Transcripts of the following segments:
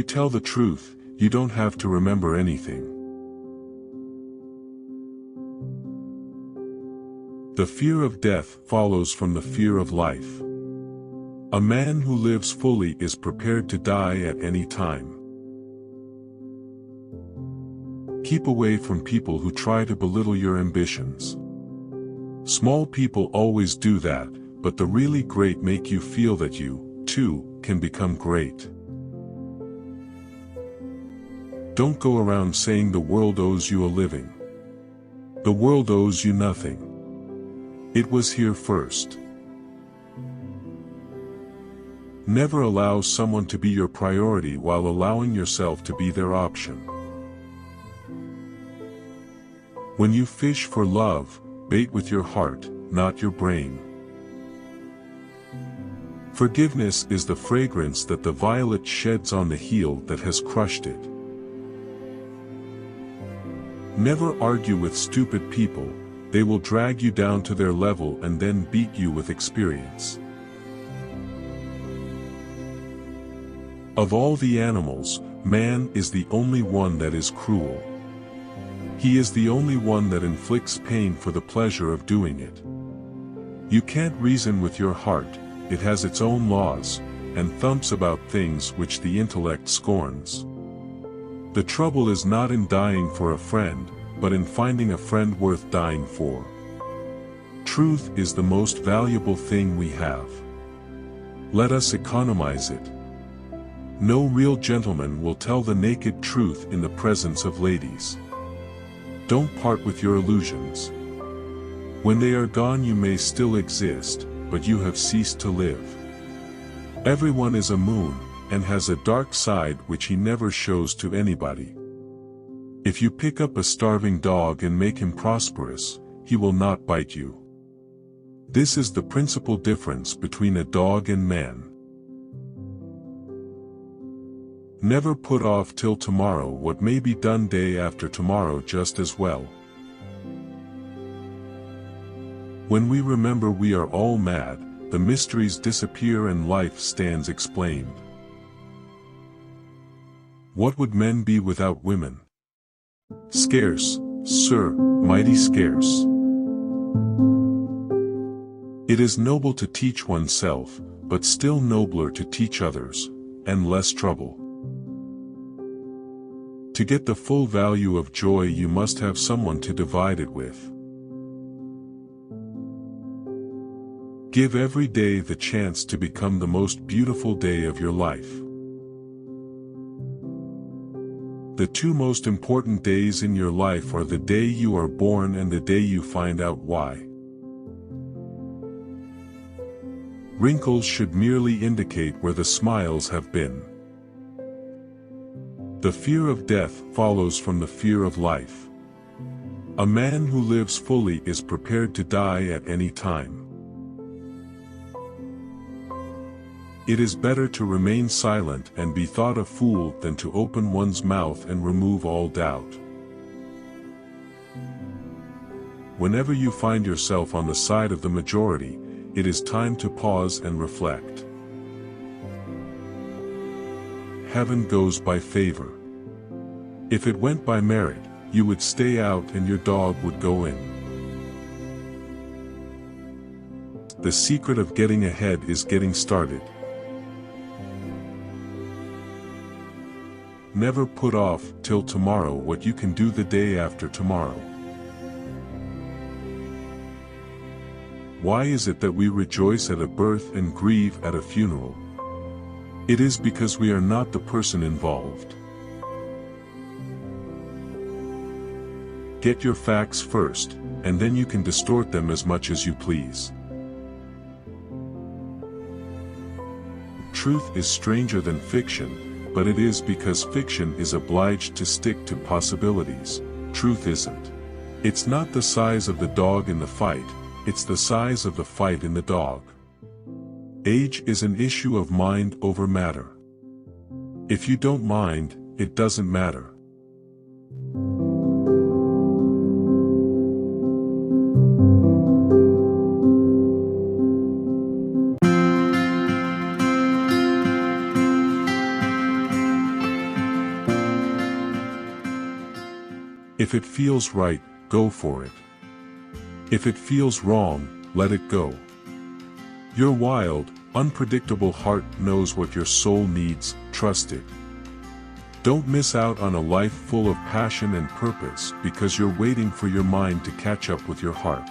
you tell the truth, you don't have to remember anything. The fear of death follows from the fear of life. A man who lives fully is prepared to die at any time. Keep away from people who try to belittle your ambitions. Small people always do that, but the really great make you feel that you, too, can become great. Don't go around saying the world owes you a living. The world owes you nothing. It was here first. Never allow someone to be your priority while allowing yourself to be their option. When you fish for love, bait with your heart, not your brain. Forgiveness is the fragrance that the violet sheds on the heel that has crushed it. Never argue with stupid people, they will drag you down to their level and then beat you with experience. Of all the animals, man is the only one that is cruel. He is the only one that inflicts pain for the pleasure of doing it. You can't reason with your heart, it has its own laws, and thumps about things which the intellect scorns. The trouble is not in dying for a friend, but in finding a friend worth dying for. Truth is the most valuable thing we have. Let us economize it. No real gentleman will tell the naked truth in the presence of ladies. Don't part with your illusions. When they are gone you may still exist, but you have ceased to live. Everyone is a moon, and has a dark side which he never shows to anybody. If you pick up a starving dog and make him prosperous, he will not bite you. This is the principal difference between a dog and man. Never put off till tomorrow what may be done day after tomorrow just as well. When we remember we are all mad, the mysteries disappear and life stands explained. What would men be without women? Scarce, sir, mighty scarce. It is noble to teach oneself, but still nobler to teach others, and less trouble. To get the full value of joy you must have someone to divide it with. Give every day the chance to become the most beautiful day of your life. The two most important days in your life are the day you are born and the day you find out why. Wrinkles should merely indicate where the smiles have been. The fear of death follows from the fear of life. A man who lives fully is prepared to die at any time. It is better to remain silent and be thought a fool than to open one's mouth and remove all doubt. Whenever you find yourself on the side of the majority, it is time to pause and reflect. Heaven goes by favor. If it went by merit, you would stay out and your dog would go in. The secret of getting ahead is getting started. Never put off till tomorrow what you can do the day after tomorrow. Why is it that we rejoice at a birth and grieve at a funeral? It is because we are not the person involved. Get your facts first, and then you can distort them as much as you please. Truth is stranger than fiction, but it is because fiction is obliged to stick to possibilities. Truth isn't. It's not the size of the dog in the fight, it's the size of the fight in the dog. Age is an issue of mind over matter. If you don't mind, it doesn't matter. If it feels right, go for it. If it feels wrong, let it go. Your wild, unpredictable heart knows what your soul needs, trust it. Don't miss out on a life full of passion and purpose because you're waiting for your mind to catch up with your heart.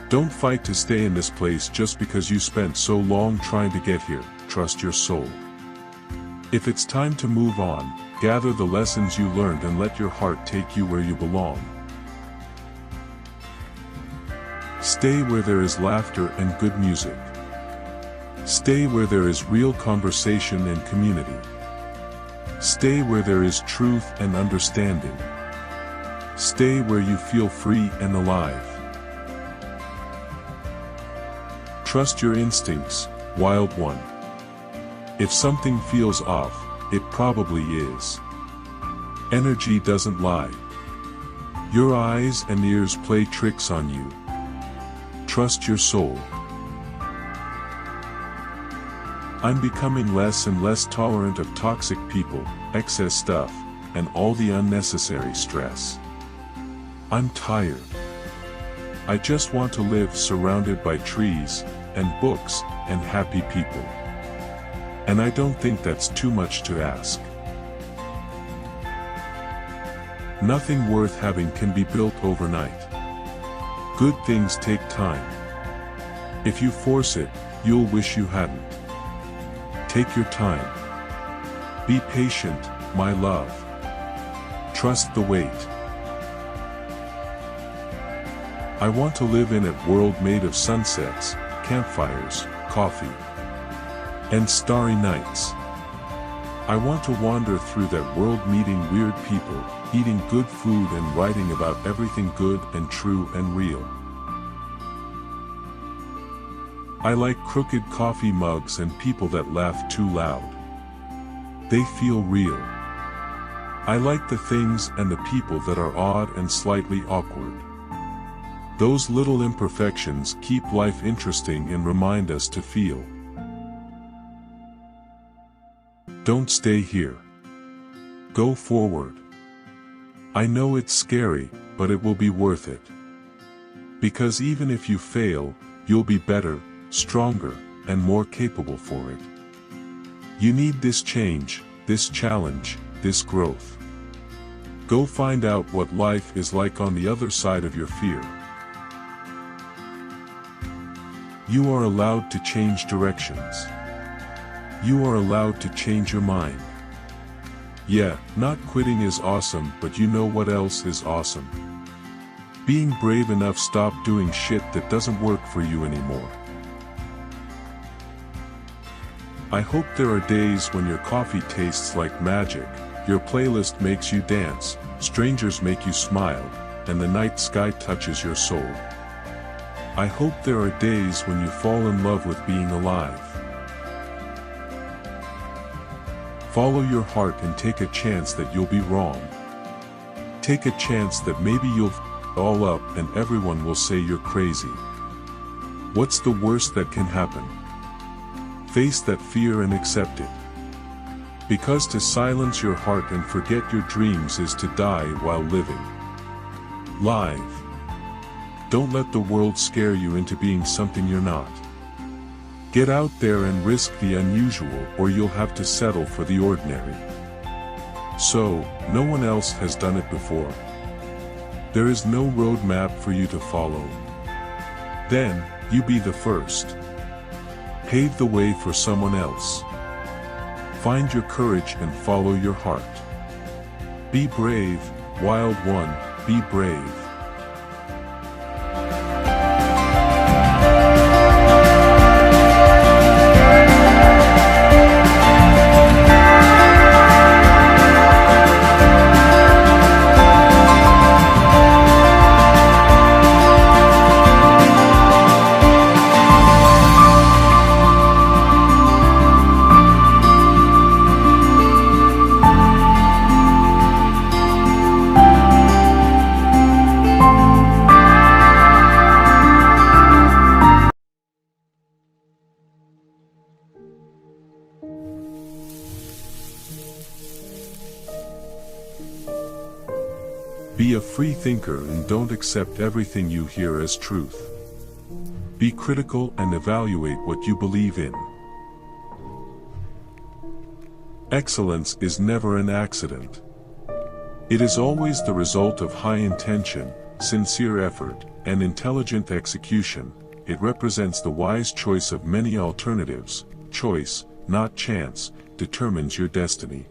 Don't fight to stay in this place just because you spent so long trying to get here, trust your soul. If it's time to move on, gather the lessons you learned and let your heart take you where you belong. Stay where there is laughter and good music. Stay where there is real conversation and community. Stay where there is truth and understanding. Stay where you feel free and alive. Trust your instincts, wild one. If something feels off, it probably is. Energy doesn't lie. Your eyes and ears play tricks on you. Trust your soul. I'm becoming less and less tolerant of toxic people, excess stuff, and all the unnecessary stress. I'm tired. I just want to live surrounded by trees, and books, and happy people. And I don't think that's too much to ask. Nothing worth having can be built overnight. Good things take time. If you force it, you'll wish you hadn't. Take your time. Be patient, my love. Trust the wait. I want to live in a world made of sunsets, campfires, coffee, and starry nights. I want to wander through that world meeting weird people, eating good food and writing about everything good and true and real. I like crooked coffee mugs and people that laugh too loud. They feel real. I like the things and the people that are odd and slightly awkward. Those little imperfections keep life interesting and remind us to feel. Don't stay here. Go forward. I know it's scary, but it will be worth it. Because even if you fail, you'll be better, stronger, and more capable for it. You need this change, this challenge, this growth. Go find out what life is like on the other side of your fear. You are allowed to change directions. You are allowed to change your mind. Yeah, not quitting is awesome, but you know what else is awesome? Being brave enough to stop doing shit that doesn't work for you anymore. I hope there are days when your coffee tastes like magic, your playlist makes you dance, strangers make you smile, and the night sky touches your soul. I hope there are days when you fall in love with being alive. Follow your heart and take a chance that you'll be wrong. Take a chance that maybe you'll f all up and everyone will say you're crazy. What's the worst that can happen? Face that fear and accept it. Because to silence your heart and forget your dreams is to die while living. Live. Don't let the world scare you into being something you're not. Get out there and risk the unusual, or you'll have to settle for the ordinary. So, no one else has done it before. There is no roadmap for you to follow. Then, you be the first. Pave the way for someone else. Find your courage and follow your heart. Be brave, wild one, be brave. Be a free thinker and don't accept everything you hear as truth. Be critical and evaluate what you believe in. Excellence is never an accident. It is always the result of high intention, sincere effort, and intelligent execution. It represents the wise choice of many alternatives. Choice, not chance, determines your destiny.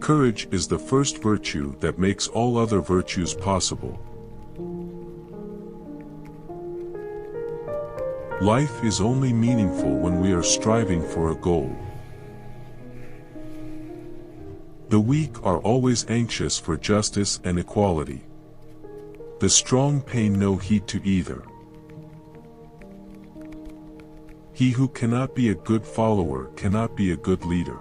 Courage is the first virtue that makes all other virtues possible. Life is only meaningful when we are striving for a goal. The weak are always anxious for justice and equality. The strong pay no heed to either. He who cannot be a good follower cannot be a good leader.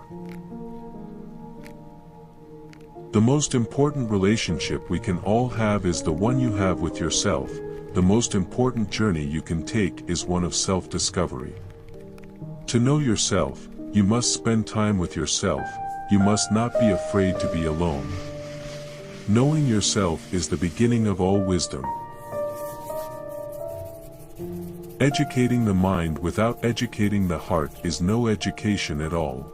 The most important relationship we can all have is the one you have with yourself. The most important journey you can take is one of self-discovery. To know yourself, you must spend time with yourself. You must not be afraid to be alone. Knowing yourself is the beginning of all wisdom. Educating the mind without educating the heart is no education at all.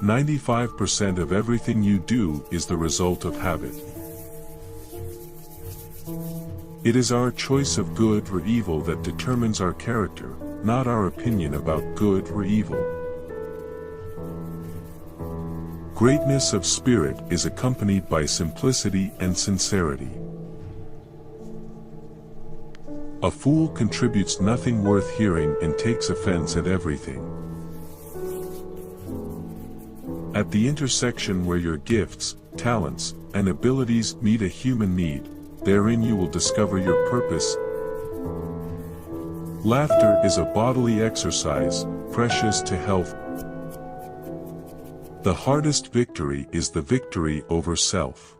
95% of everything you do is the result of habit. It is our choice of good or evil that determines our character, not our opinion about good or evil. Greatness of spirit is accompanied by simplicity and sincerity. A fool contributes nothing worth hearing and takes offense at everything. At the intersection where your gifts, talents, and abilities meet a human need, therein you will discover your purpose. Laughter is a bodily exercise, precious to health. The hardest victory is the victory over self.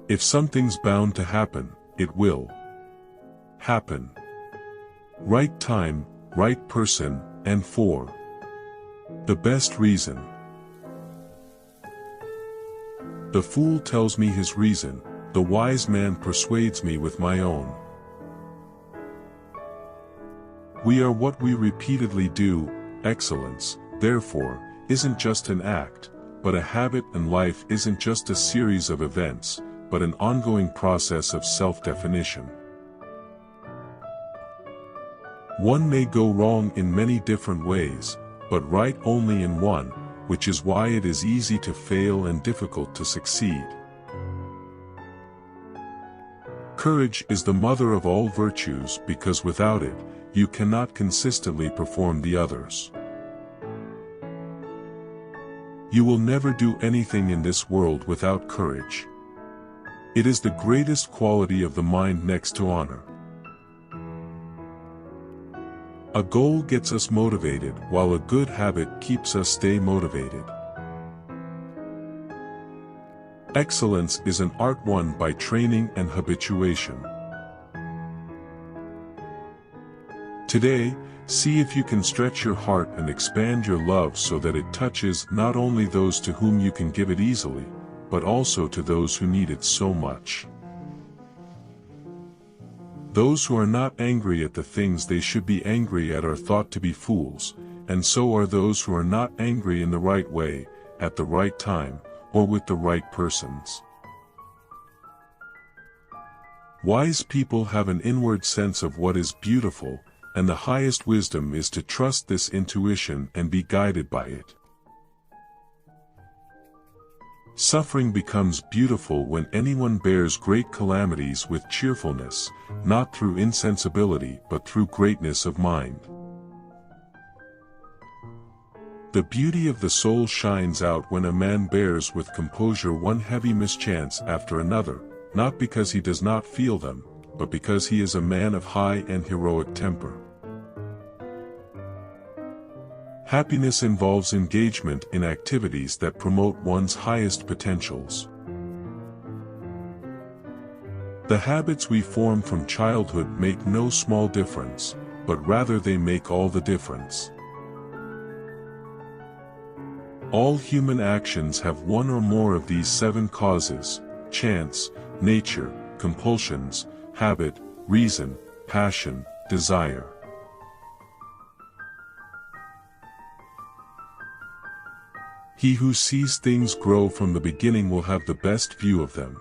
If something's bound to happen, it will happen. Right time, right person, and for the best reason. The fool tells me his reason, the wise man persuades me with my own. We are what we repeatedly do. Excellence, therefore, isn't just an act, but a habit, and life isn't just a series of events, but an ongoing process of self-definition. One may go wrong in many different ways, but right only in one, which is why it is easy to fail and difficult to succeed. Courage is the mother of all virtues because without it, you cannot consistently perform the others. You will never do anything in this world without courage. It is the greatest quality of the mind next to honor. A goal gets us motivated, while a good habit keeps us stay motivated. Excellence is an art won by training and habituation. Today, see if you can stretch your heart and expand your love so that it touches not only those to whom you can give it easily, but also to those who need it so much. Those who are not angry at the things they should be angry at are thought to be fools, and so are those who are not angry in the right way, at the right time, or with the right persons. Wise people have an inward sense of what is beautiful, and the highest wisdom is to trust this intuition and be guided by it. Suffering becomes beautiful when anyone bears great calamities with cheerfulness, not through insensibility but through greatness of mind. The beauty of the soul shines out when a man bears with composure one heavy mischance after another, not because he does not feel them, but because he is a man of high and heroic temper. Happiness involves engagement in activities that promote one's highest potentials. The habits we form from childhood make no small difference, but rather they make all the difference. All human actions have one or more of these 7 causes: chance, nature, compulsions, habit, reason, passion, desire. He who sees things grow from the beginning will have the best view of them.